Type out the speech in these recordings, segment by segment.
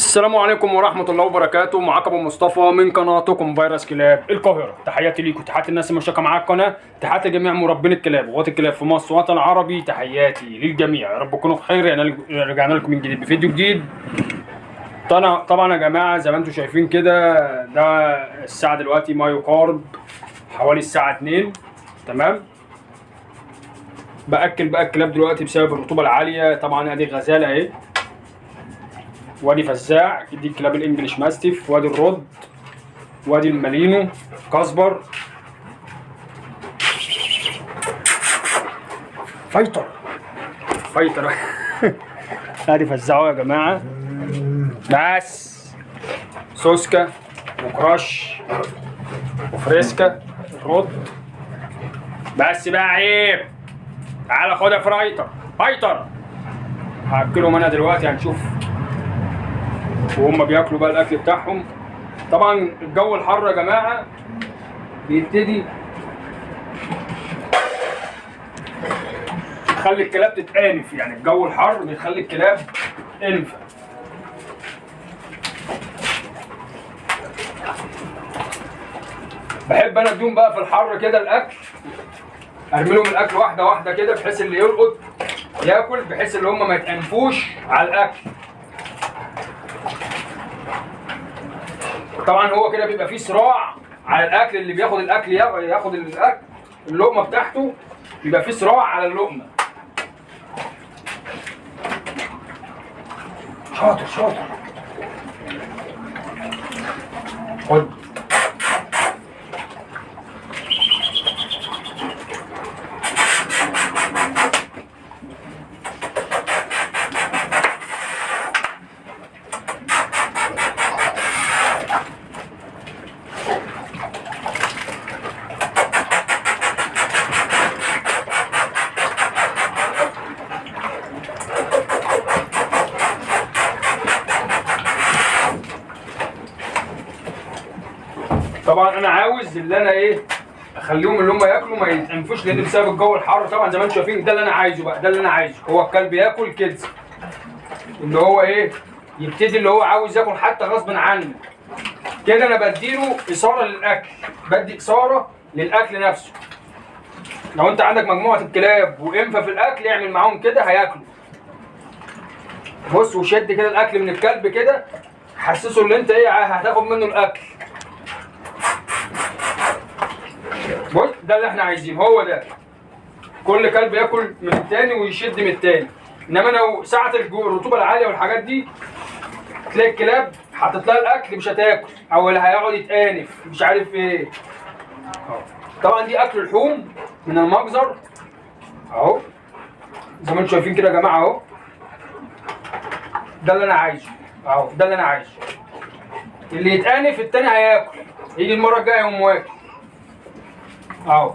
السلام عليكم ورحمة الله وبركاته. معاكم أبو مصطفى من قناتكم فيروس كلاب القاهرة. تحياتي ليكم، تحياتي الناس المشتركة معايا القناة، تحياتي لجميع مربين الكلاب وغاة الكلاب في مصر والوطن العربي. تحياتي للجميع، يا رب تكونوا بخير. يعني رجعنا لكم من جديد بفيديو جديد. طبعا يا جماعة زي ما انتم شايفين كده، ده الساعة دلوقتي ما يقارب حوالي الساعة 2. تمام. بأكل بقى الكلاب دلوقتي بسبب الرطوبة العالية. طبعا ادي غزالة اهي، وادي فزاع، دي الكلاب الانجليش ماستيف، وادي الرد، وادي المالينو كاسبر، فايتر ادي فزاعه يا جماعه. بس سوسكا وكراش وفريسكا الرد. بس بقى عيب، تعالى خد يا فايتر. هاكلهم انا دلوقتي، هنشوف وهم بياكلوا بقى الاكل بتاعهم. طبعا الجو الحر يا جماعه بيبتدي يخلي الكلاب تتآنف. يعني الجو الحر بيخلي الكلاب انفه. بحب انا اديهم بقى في الحر كده الاكل، ارمي لهم الاكل واحده واحده كده بحيث اللي يلقط ياكل، بحيث ان هم ما يتأنفوش على الاكل. طبعا هو كده بيبقى فيه صراع على الاكل، اللي بياخد الاكل ياخد الاكل اللقمه بتاعته، بيبقى فيه صراع على اللقمه. شاطر خد. طبعا انا عاوز اللي انا اخليهم اللي هم ياكلوا ما يتنفوش، لان بسبب الجو الحر طبعا زي ما انتم شايفين. ده اللي انا عايزه بقى، ده اللي انا عايزه. هو الكلب ياكل كده، اللي هو يبتدي اللي هو عاوز ياكل حتى غصب عنه كده. انا بديله اثاره للاكل، بدي اثاره للاكل نفسه. لو انت عندك مجموعه الكلاب وانفه في الاكل، اعمل معاهم كده هياكلوا. بص، وشد كده الاكل من الكلب كده، حسسه ان انت هتاخد منه الاكل. بص، ده اللي احنا عايزينه، هو ده. كل كلب ياكل من التاني ويشد من التاني. انما لو ساعة الرطوبة العالية والحاجات دي، تلاقي الكلاب حاطط لها الاكل مش هتاكل، او اللي هيقعد يتآنف مش عارف ايه. طبعا دي اكل لحوم من المجزر اهو، زي ما انتم شايفين كده يا جماعه اهو. ده اللي انا عايزه اهو، ده اللي انا عايزه. اللي يتآنف التاني هياكل، يجي المرة الجاية يقوم واكل اهو.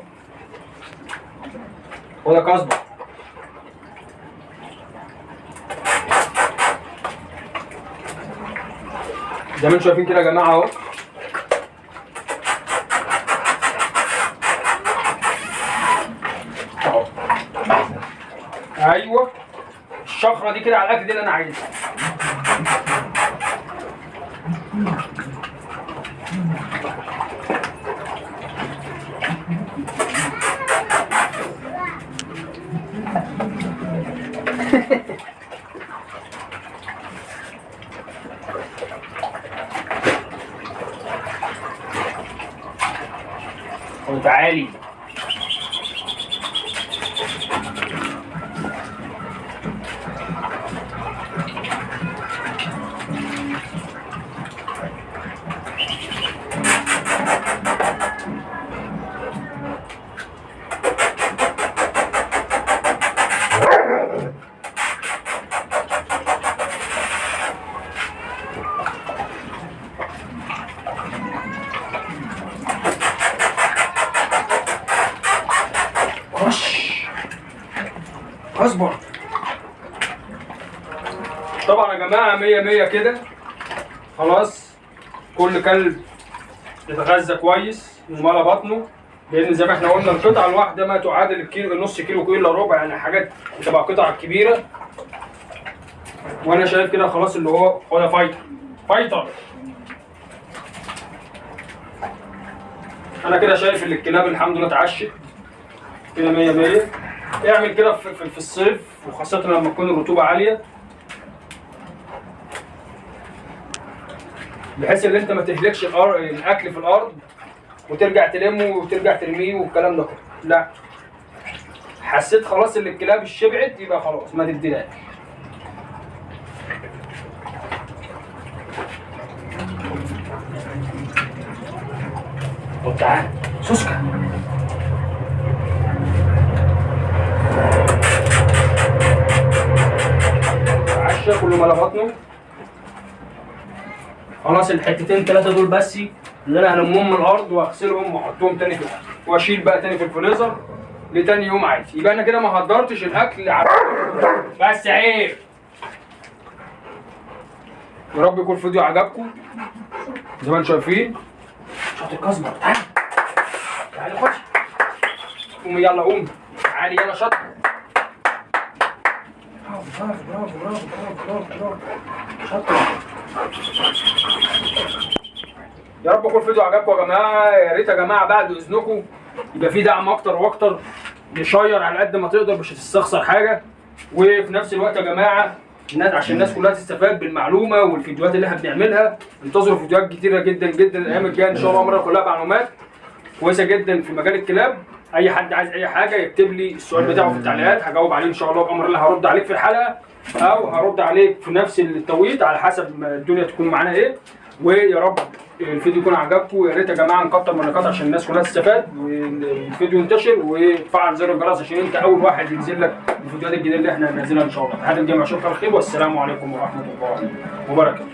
وده كاسبر. زي ما انتم شايفين كده يا جماعه اهو. اهو ايوه، الشخره دي كده على الاكل، دي اللي انا عايزها. وتعالي. اصبر. طبعا يا جماعه 100 كده خلاص. كل كلب يتغذى كويس وملا بطنه، لان زي ما احنا قلنا القطعه الواحده ما تعادل الكيلو، نص كيلو الا ربع، يعني حاجات بتبقى قطع كبيره. وانا شايف كده خلاص اللي هو فايتر. فايتر. انا كده شايف ان الكلاب الحمد لله اتعشت كده 100 100. اعمل كده في الصيف، وخاصة لما تكون الرطوبة عالية، بحيث ان انت ما تهلكش الاكل في الارض وترجع تلمه وترجع ترميه والكلام ده كله. لا، حسيت خلاص ان الكلاب شبعت يبقى خلاص ما تديهاش. طب تعال سوسكا. عشا كله ملا بطنه. خلاص الحتتين 3 دول بس اللي انا هلمهم من الارض واغسلهم واحطهم تاني في الاكل واشيل بقى تاني في الفريزر لتاني يوم عادي. يبقى انا كده ما هدرتش الاكل بس عيب. يا رب يكون الفيديو عجبكم زي ما انتم شايفين. شاطر كزبر، تعالى تعالى خش. قومي يلا قومي تعالي يلا شاطر. برافو برافو برافو برافو برافو شاطر. يا رب يكون الفيديو عجبكم يا جماعه. يا ريت يا جماعه بعد اذنكم يبقى في دعم اكتر واكتر، نشير على قد ما تقدر مش هتستخسر حاجه. وفي نفس الوقت يا جماعه عشان الناس كلها تستفاد بالمعلومه والفيديوهات اللي احنا بنعملها، انتظروا فيديوهات كتيره جدا جدا الايام الجايه ان شاء الله، مره كلها معلومات كويسه جدا في مجال الكلاب. اي حد عايز اي حاجه يكتب لي السؤال بتاعه في التعليقات، هجاوب عليه ان شاء الله بامر الله. هرد عليك في الحلقه او هرد عليك في نفس التوقيت على حسب ما الدنيا تكون معانا ايه. ويا رب الفيديو يكون عجبكم. ويا ريت يا جماعه نكتر من النقاط عشان الناس كلها تستفاد والفيديو ينتشر، وفعل زر الجرس عشان انت اول واحد ينزل لك الفيديوهات الجديده اللي احنا هننزلها ان شاء الله. لحد الجاي اشوفكم على خير، والسلام عليكم ورحمه الله وبركاته.